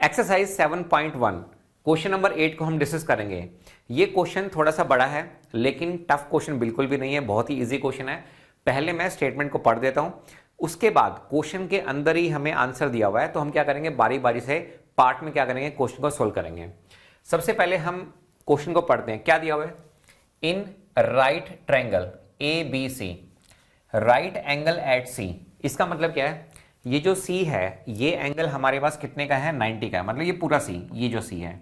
Exercise 7.1 question number 8 को हम discuss करेंगे। ये क्वेश्चन थोड़ा सा बड़ा है लेकिन टफ क्वेश्चन बिल्कुल भी नहीं है, बहुत ही इजी क्वेश्चन है। पहले मैं स्टेटमेंट को पढ़ देता हूं, उसके बाद क्वेश्चन के अंदर ही हमें आंसर दिया हुआ है, तो हम क्या करेंगे बारी बारी से पार्ट में क्या करेंगे क्वेश्चन को सोल्व करेंगे। सबसे पहले हम क्वेश्चन को पढ़ते हैं। क्या दिया हुआ है? In right triangle A B C right angle at C. इसका मतलब क्या है? ये जो C है ये एंगल हमारे पास कितने का है? 90 का है। मतलब ये पूरा C, ये जो C है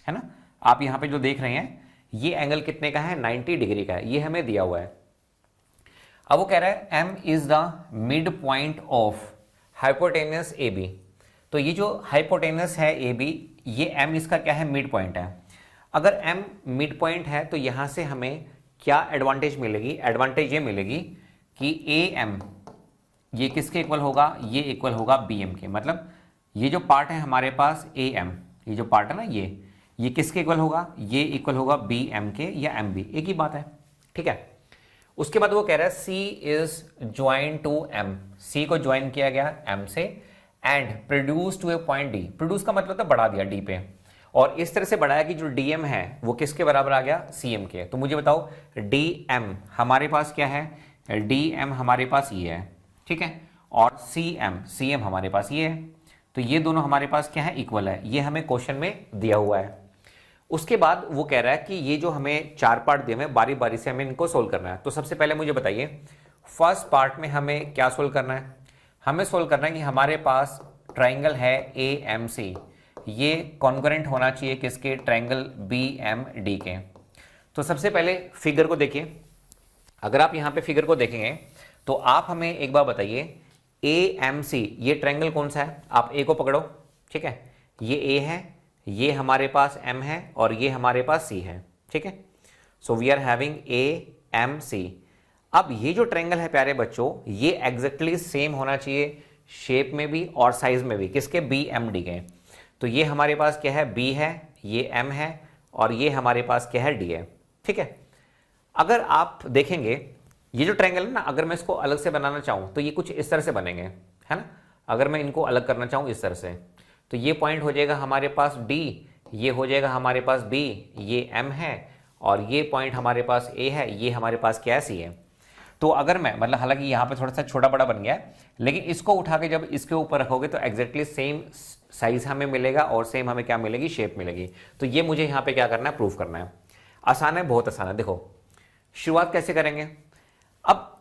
ना, आप यहां पे जो देख रहे हैं ये एंगल कितने का है? 90 डिग्री का है। ये हमें दिया हुआ है। अब वो कह रहा है M is the mid point of hypotenuse AB। तो ये जो हाइपोटेनस है AB, ये M इसका क्या है? मिड पॉइंट है। अगर M मिड पॉइंट है तो यहां से हमें क्या एडवांटेज मिलेगी? एडवांटेज ये मिलेगी कि AM ये किसके इक्वल होगा? ये इक्वल होगा BM के। मतलब ये जो पार्ट है हमारे पास AM, ये जो पार्ट है ना ये किसके इक्वल होगा? ये इक्वल होगा BM के या MB, एक ही बात है। ठीक है। उसके बाद वो कह रहा है C is join to M। C को ज्वाइन किया गया M से and produce to a point D। Produce का मतलब था बढ़ा दिया D पे, और इस तरह से बढ़ाया कि जो DM है वो किसके बराबर आ गया? CM के। तो मुझे बताओ DM हमारे पास क्या है? DM हमारे पास ये है, ठीक है, और CM हमारे पास ये है। तो ये दोनों हमारे पास क्या है? इक्वल है। ये हमें क्वेश्चन में दिया हुआ है। उसके बाद वो कह रहा है कि ये जो हमें चार पार्ट दिए हुए बारी बारी से हमें इनको सोल्व करना है। तो सबसे पहले मुझे बताइए फर्स्ट पार्ट में हमें क्या सोल्व करना है? हमें सोल्व करना है कि हमारे पास ट्राइंगल है AMC, ये कॉन्ग्रुएंट होना चाहिए किसके? ट्राइंगल BMD के। तो सबसे पहले फिगर को देखिए। अगर आप यहां पे फिगर को देखेंगे तो आप हमें एक बार बताइए AMC ये ट्रायंगल कौन सा है? आप A को पकड़ो, ठीक है, ये A है, ये हमारे पास M है और ये हमारे पास C है, ठीक है। So we are having AMC। अब ये जो ट्रायंगल है प्यारे बच्चों, ये एग्जैक्टली सेम होना चाहिए शेप में भी और साइज में भी, किसके? BMD के। तो ये हमारे पास क्या है? B है, ये M है और ये हमारे पास क्या है? D है, ठीक है। अगर आप देखेंगे ये जो ट्रायंगल है ना, अगर मैं इसको अलग से बनाना चाहूं तो ये कुछ इस तरह से बनेंगे, है ना। अगर मैं इनको अलग करना चाहूं इस तरह से, तो ये पॉइंट हो जाएगा हमारे पास D, ये हो जाएगा हमारे पास B, ये M है और ये पॉइंट हमारे पास A है, ये हमारे पास क्या है? C है। तो अगर मैं मतलब हालांकि यहाँ पे थोड़ा सा छोटा बड़ा बन गया है, लेकिन इसको उठा के जब इसके ऊपर रखोगे तो एग्जैक्टली सेम साइज हमें मिलेगा और सेम हमें क्या मिलेगी? शेप मिलेगी। तो ये मुझे यहाँ पे क्या करना है? प्रूव करना है। आसान है, बहुत आसान है। देखो शुरुआत कैसे करेंगे। अब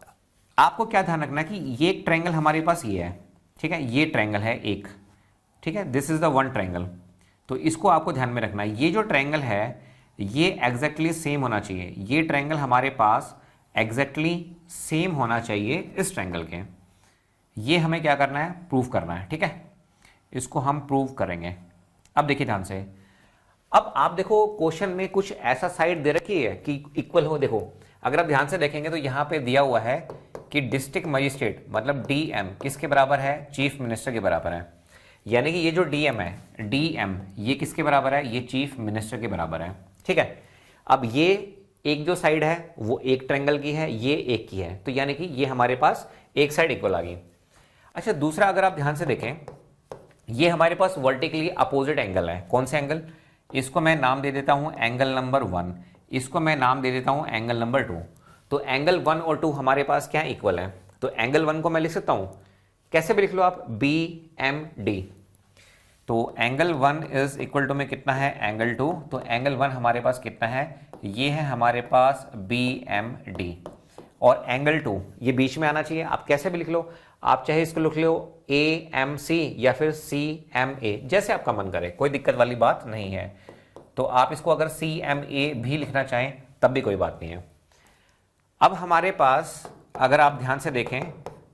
आपको क्या ध्यान रखना है कि ये एक ट्रायंगल हमारे पास ये है, ठीक है, ये ट्रायंगल है एक, ठीक है, this is the one triangle. तो इसको आपको ध्यान में रखना है। ये जो ट्रायंगल है ये एग्जैक्टली सेम होना चाहिए, ये ट्रायंगल हमारे पास एग्जैक्टली सेम होना चाहिए इस ट्रायंगल के। ये हमें क्या करना है? प्रूव करना है, ठीक है। इसको हम प्रूव करेंगे। अब देखिए ध्यान से। अब आप देखो क्वेश्चन में कुछ ऐसा साइड दे रखी है कि इक्वल हो। देखो अगर आप ध्यान से देखेंगे तो यहां पे दिया हुआ है कि डिस्ट्रिक्ट मजिस्ट्रेट मतलब DM किसके बराबर है? चीफ मिनिस्टर के बराबर है। यानी कि ये जो DM है, DM ये किसके बराबर है? ये चीफ मिनिस्टर के बराबर है, ठीक है। अब ये एक जो साइड है वो एक ट्रायंगल की है, ये एक की है, तो यानी कि ये हमारे पास एक साइड इक्वल आ गई। अच्छा दूसरा अगर आप ध्यान से देखें, ये हमारे पास वर्टिकली अपोजिट एंगल है। कौन सा एंगल? इसको मैं नाम दे देता हूं एंगल नंबर 1, इसको मैं नाम दे देता हूं एंगल नंबर 2। तो एंगल 1 और 2 हमारे पास क्या इक्वल है? तो एंगल 1 को मैं लिख सकता हूं, कैसे भी लिख लो आप, BMD। तो एंगल 1 इज इक्वल टू में कितना है? एंगल 2। तो एंगल 1 हमारे पास कितना है? ये है हमारे पास BMD, और एंगल 2 ये बीच में आना चाहिए। आप कैसे भी लिख लो, आप चाहे इसको लिख लो AMC या फिर CMA, जैसे आपका मन करे, कोई दिक्कत वाली बात नहीं है। तो आप इसको अगर CMA भी लिखना चाहें तब भी कोई बात नहीं है। अब हमारे पास अगर आप ध्यान से देखें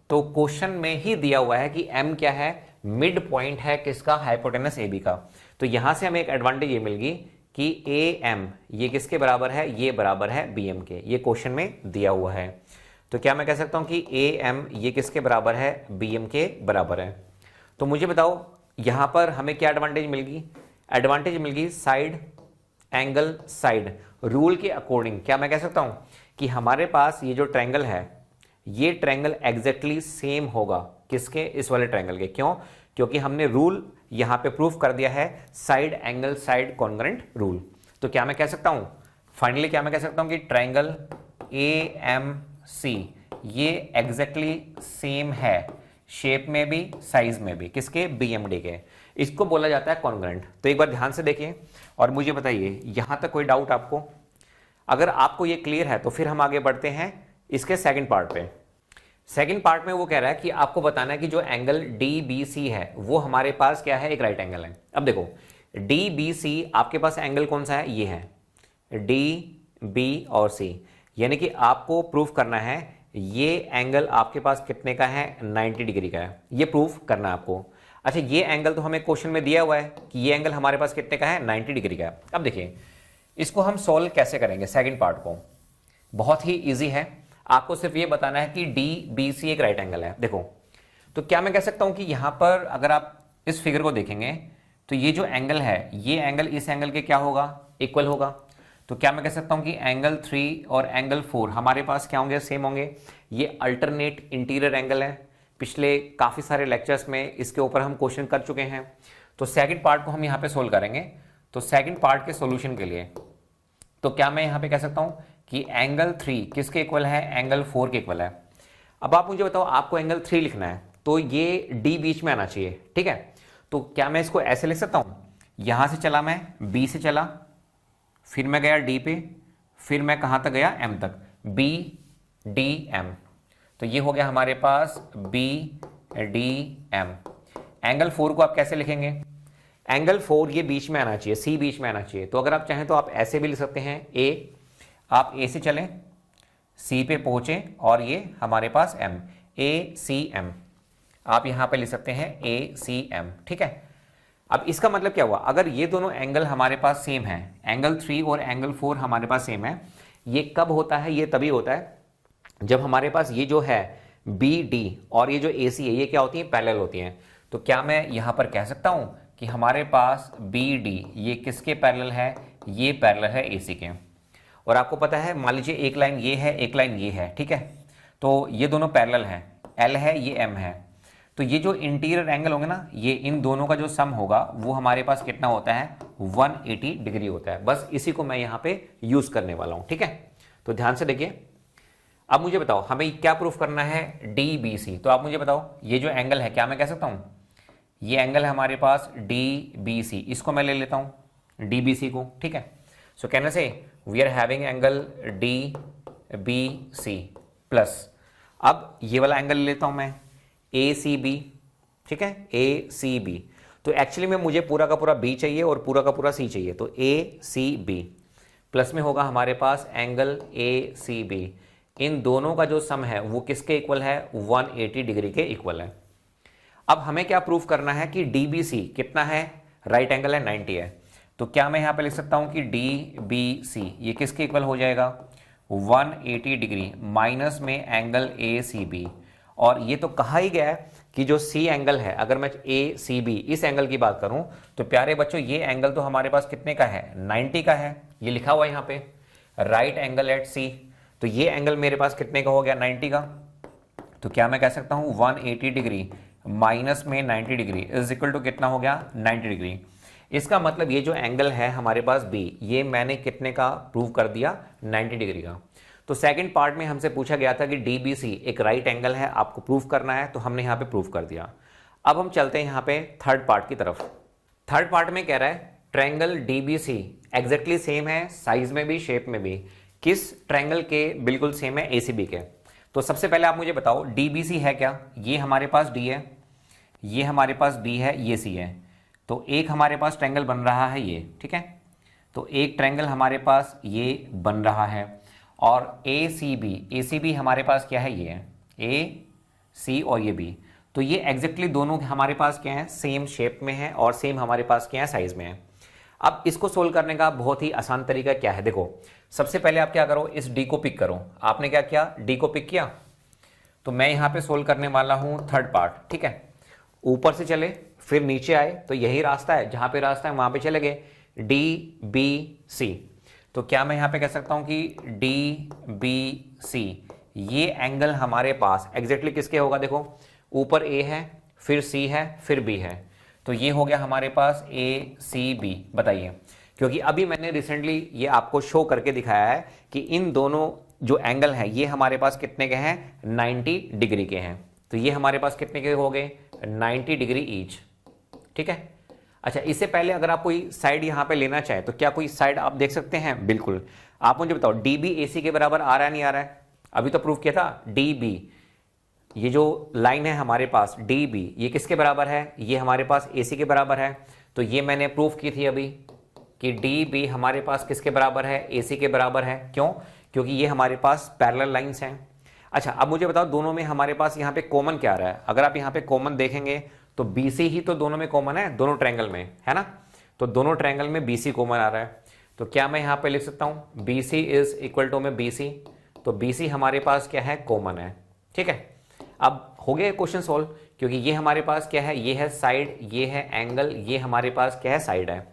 तो क्वेश्चन में ही दिया हुआ है कि M क्या है? मिड पॉइंट है किसका? हाइपोटेनस AB का। तो यहां से हमें एक एडवांटेज ये मिल गई कि AM ये किसके बराबर है? ये बराबर है BM के। ये क्वेश्चन में दिया हुआ है। तो क्या मैं कह सकता हूं कि AM ये किसके बराबर है? BM के बराबर है। तो मुझे बताओ यहां पर हमें क्या एडवांटेज मिल गई? एडवांटेज मिल गई साइड एंगल साइड रूल के अकॉर्डिंग। क्या मैं कह सकता हूं कि हमारे पास ये जो ट्रायंगल है ये ट्रायंगल एग्जैक्टली सेम होगा किसके? इस वाले ट्रायंगल के। क्यों? क्योंकि हमने रूल यहां पे प्रूफ कर दिया है, side angle side congruent rule. तो क्या मैं कह सकता हूं, फाइनली क्या मैं कह सकता हूं कि ट्रायंगल AMC ये एग्जैक्टली सेम है शेप में भी साइज में भी, किसके, BMD के। इसको बोला जाता है कॉन्ग्रुएंट। तो एक बार ध्यान से देखिए और मुझे बताइए यहां तक कोई डाउट आपको? अगर आपको ये क्लियर है तो फिर हम आगे बढ़ते हैं इसके सेकंड पार्ट पे। सेकंड पार्ट में वो कह रहा है कि आपको बताना है कि जो एंगल DBC है वो हमारे पास क्या है, एक राइट एंगल है। अब देखो DBC आपके पास एंगल कौन सा है, ये है DB और C, यानी कि आपको प्रूफ करना है ये एंगल आपके पास कितने का है, 90 डिग्री का है, ये प्रूफ करना है आपको। अच्छा ये एंगल तो हमें क्वेश्चन में दिया हुआ है कि ये एंगल हमारे पास कितने का है, 90 डिग्री का है। अब देखिए इसको हम सॉल्व कैसे करेंगे, सेकंड पार्ट को बहुत ही इजी है, आपको सिर्फ ये बताना है कि DBC एक राइट एंगल है। देखो तो क्या मैं कह सकता हूं कि यहां पर अगर आप इस फिगर को देखेंगे तो ये जो एंगल है ये एंगल इस एंगल के क्या होगा, इक्वल होगा। तो क्या मैं कह सकता हूं कि एंगल 3 और एंगल 4 हमारे पास क्या होंगे, सेम होंगे। ये अल्टरनेट इंटीरियर एंगल है, पिछले काफी सारे लेक्चर्स में इसके ऊपर हम क्वेश्चन कर चुके हैं। तो सेकंड पार्ट को हम यहां पे सोल्व करेंगे। तो सेकंड पार्ट के सॉल्यूशन के लिए तो क्या मैं यहां पे कह सकता हूं कि एंगल 3 किसके इक्वल है, एंगल 4 के इक्वल है। अब आप मुझे बताओ आपको एंगल 3 लिखना है तो ये D बीच में आना चाहिए, ठीक है। तो क्या मैं इसको ऐसे लिख सकता हूं, यहां से चला मैं B से चला, फिर मैं गया D पे, फिर मैं कहां तक गया, M तक, BDM। तो ये हो गया हमारे पास BDM। एंगल 4 को आप कैसे लिखेंगे, एंगल 4 ये बीच में आना चाहिए, C बीच में आना चाहिए। तो अगर आप चाहें तो आप ऐसे भी लिख सकते हैं, आप A से चलें, C पे पहुंचे और ये हमारे पास M, ACM आप यहां पे लिख सकते हैं ACM, ठीक है। अब इसका मतलब क्या हुआ, अगर ये दोनों एंगल हमारे पास सेम है, एंगल 3 और एंगल 4 हमारे पास सेम है, ये कब होता है, ये तभी होता है जब हमारे पास ये जो है BD और ये जो AC है ये क्या होती है, पैरेलल होती हैं। तो क्या मैं यहां पर कह सकता हूं कि हमारे पास BD ये किसके पैरेलल है, ये पैरेलल है AC के। और आपको पता है मान लीजिए एक लाइन ये है, एक लाइन ये है, ठीक है। तो ये दोनों पैरेलल हैं, L है ये M है। तो ये जो इंटीरियर एंगल होंगे ना, ये इन दोनों का जो सम होगा वो हमारे पास कितना होता है, 180 डिग्री होता है। बस इसी को मैं यहां पे यूज करने वाला हूं, ठीक है। तो ध्यान से देखिए, अब मुझे बताओ हमें क्या प्रूफ करना है, DBC। तो आप मुझे बताओ ये जो एंगल है क्या मैं कह सकता हूं, ये एंगल है हमारे पास DBC, इसको मैं ले लेता हूं DBC को, ठीक है। सो कहने से we are having angle DBC plus, अब ये वाला एंगल ले लेता हूं मैं ACB, ठीक है, ACB। तो एक्चुअली में मुझे पूरा का पूरा B चाहिए और पूरा का पूरा C चाहिए, तो ACB प्लस में होगा हमारे पास एंगल ACB। इन दोनों का जो सम है वो किसके इक्वल है, 180 डिग्री के इक्वल है। अब हमें क्या प्रूफ करना है कि DBC कितना है, राइट एंगल है, 90 है। तो क्या मैं यहां पे लिख सकता हूं कि DBC ये किसके इक्वल हो जाएगा, 180 डिग्री माइनस में एंगल ACB। और ये तो कहा ही गया है कि जो C एंगल है, अगर मैं ACB इस एंगल की बात करूं तो प्यारे बच्चों ये एंगल तो हमारे पास कितने का है, 90 का है। ये लिखा हुआ है यहाँ पे राइट एंगल एट C। तो ये एंगल मेरे पास कितने का हो गया, 90 का। तो क्या मैं कह सकता हूं 180 डिग्री माइनस में 90 डिग्री इज इक्वल टू कितना हो गया, 90 डिग्री। इसका मतलब ये जो एंगल है हमारे पास B, ये मैंने कितने का प्रूव कर दिया, 90 डिग्री का। तो सेकंड पार्ट में हमसे पूछा गया था कि DBC एक राइट एंगल है, आपको प्रूफ करना है, तो हमने यहां पे प्रूफ कर दिया। अब हम चलते हैं यहां पे थर्ड पार्ट की तरफ। थर्ड पार्ट में कह रहा है ट्रायंगल DBC एग्जैक्टली सेम है, साइज में भी शेप में भी। किस ट्रायंगल के बिल्कुल सेम है, ACB के। तो सबसे पहले आप मुझे बताओ DBC है क्या, ये हमारे पास D है, ये हमारे पास B है, ये C है। तो एक हमारे पास ट्रायंगल बन रहा है ये, ठीक है। तो एक ट्रायंगल हमारे पास ये बन रहा है और ACB हमारे पास क्या है, ये है AC और ये B। तो ये एग्जैक्टली दोनों हमारे पास क्या है, सेम शेप में है और सेम हमारे पास क्या है, साइज में है। अब इसको सोल्व करने का बहुत ही आसान तरीका क्या है, देखो सबसे पहले आप क्या करो, इस D को पिक करो। आपने क्या किया, D को पिक किया। तो मैं यहां पे सोल्व करने वाला हूं थर्ड पार्ट, ठीक है। ऊपर से चले फिर नीचे आए तो यही रास्ता है, जहां पे रास्ता है वहां पे चले गए, DBC। तो क्या मैं यहां पे कह सकता हूं कि DBC ये एंगल हमारे पास एग्जैक्टली किसके होगा, देखो ऊपर A है, फिर सी है, फिर बी है। तो ये हो गया हमारे पास ए सी बी। बताइए, क्योंकि अभी मैंने रिसेंटली ये आपको शो करके दिखाया है कि इन दोनों जो एंगल है ये हमारे पास कितने के हैं, 90 डिग्री के हैं। तो ये हमारे पास कितने के हो गए, 90 डिग्री ईच। ठीक है। अच्छा, इससे पहले अगर आप कोई साइड यहां पे लेना चाहे तो क्या कोई साइड आप देख सकते हैं? बिल्कुल। आप मुझे बताओ, डी बी ए सी के बराबर आ रहा है नहीं आ रहा है? अभी तो प्रूफ किया था डी बी, ये जो लाइन है हमारे पास डी बी, ये किसके बराबर है? ये हमारे पास ए सी के बराबर है। तो ये मैंने प्रूफ की थी अभी कि डी बी हमारे पास किसके बराबर है, ए सी के बराबर है। क्यों? क्योंकि ये हमारे पास पैरेलल लाइंस हैं। अच्छा, अब मुझे बताओ दोनों में हमारे पास यहाँ पे कॉमन क्या आ रहा है? अगर आप यहाँ पे कॉमन देखेंगे तो BC ही तो दोनों में कॉमन है, दोनों ट्रायंगल में, है ना? तो दोनों ट्रायंगल में BC कॉमन आ रहा है। तो क्या मैं यहाँ पे लिख सकता हूँ BC इज इक्वल टू में BC? तो BC हमारे पास क्या है, कॉमन है। ठीक है। अब हो गया क्वेश्चन सोल्व, क्योंकि ये हमारे पास क्या है, ये है साइड, ये है एंगल, ये हमारे पास क्या है, साइड है।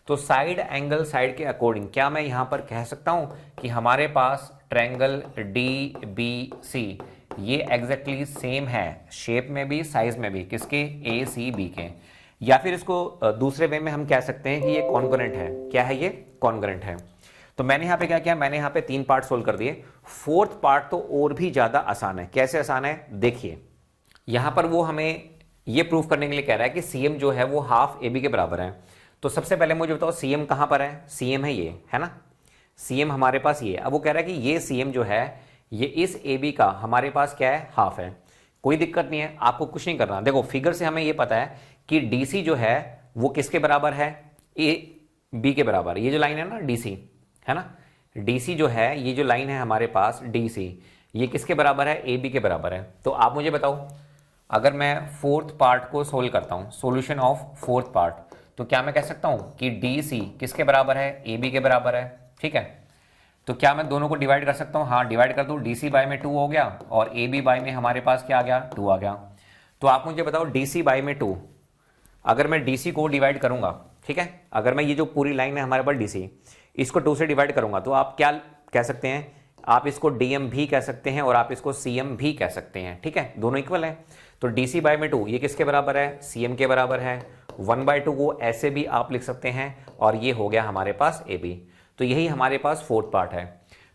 तो साइड एंगल साइड के अकॉर्डिंग क्या मैं यहां पर कह सकता हूं कि हमारे पास ट्रायंगल DBC ये एग्जैक्टली सेम है, शेप में भी साइज में भी, किसके, ACB के। या फिर इसको दूसरे वे में हम कह सकते हैं कि ये कॉन्ग्रुएंट है। क्या है ये, कॉन्ग्रुएंट है। तो मैंने यहाँ पे क्या किया, मैंने यहाँ पे 3 पार्ट सोल्व कर दिए। फोर्थ पार्ट तो और भी ज्यादा आसान है। कैसे आसान है, देखिए। यहां पर वो हमें ये प्रूफ करने के लिए कह रहा है कि CM जो है वो हाफ AB के बराबर है। तो सबसे पहले मुझे बताओ CM कहां पर है? CM है ये, है ना? CM हमारे पास ये। अब वो कह रहा है कि ये CM जो है ये इस AB का हमारे पास क्या है, हाफ है। कोई दिक्कत नहीं है, आपको कुछ नहीं करना। देखो फिगर से हमें ये पता है कि DC जो है वो किसके बराबर है, AB के बराबर। ये जो लाइन है ना DC, है ना, DC जो है, ये जो लाइन है हमारे पास DC, ये किसके बराबर है, AB के बराबर है। तो आप मुझे बताओ, अगर मैं फोर्थ पार्ट को सोल्व करता हूं, सॉल्यूशन ऑफ फोर्थ पार्ट, तो क्या मैं कह सकता हूं कि DC किसके बराबर है, AB के बराबर है। ठीक है। तो क्या मैं दोनों को डिवाइड कर सकता हूं? हाँ, डिवाइड कर दूं। DC बाय में 2 हो गया और AB बाय में हमारे पास क्या आ गया, 2 आ गया। तो आप मुझे बताओ DC बाय में 2, अगर मैं DC को डिवाइड करूंगा, ठीक है, अगर मैं ये जो पूरी लाइन है हमारे पास DC, इसको 2 से डिवाइड करूंगा तो आप क्या कह सकते हैं, आप इसको DM भी कह सकते हैं और आप इसको CM भी कह सकते हैं। ठीक है, दोनों इक्वल है। तो DC बाय में 2 ये किसके बराबर है, CM के बराबर है। 1/2 को ऐसे भी आप लिख सकते हैं और ये हो गया हमारे पास AB। तो यही हमारे पास फोर्थ पार्ट है।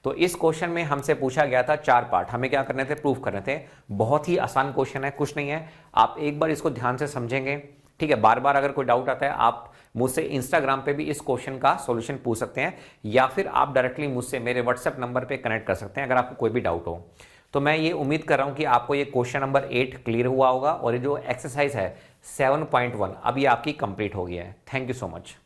तो इस क्वेश्चन में हमसे पूछा गया था 4 पार्ट, हमें क्या करने थे, प्रूफ करने थे। बहुत ही आसान क्वेश्चन है, कुछ नहीं है। आप एक बार इसको ध्यान से समझेंगे, ठीक है। बार बार अगर कोई डाउट आता है आप मुझसे इंस्टाग्राम पे भी इस क्वेश्चन का सॉल्यूशन पूछ सकते हैं, या फिर आप डायरेक्टली मुझसे मेरे व्हाट्सएप नंबर पे कनेक्ट कर सकते हैं अगर आपको कोई भी डाउट हो। तो मैं ये उम्मीद कर रहा हूं कि आपको ये क्वेश्चन नंबर 8 क्लियर हुआ होगा और ये जो एक्सरसाइज है 7.1 अब ये आपकी कंप्लीट हो गया है। Thank you so much.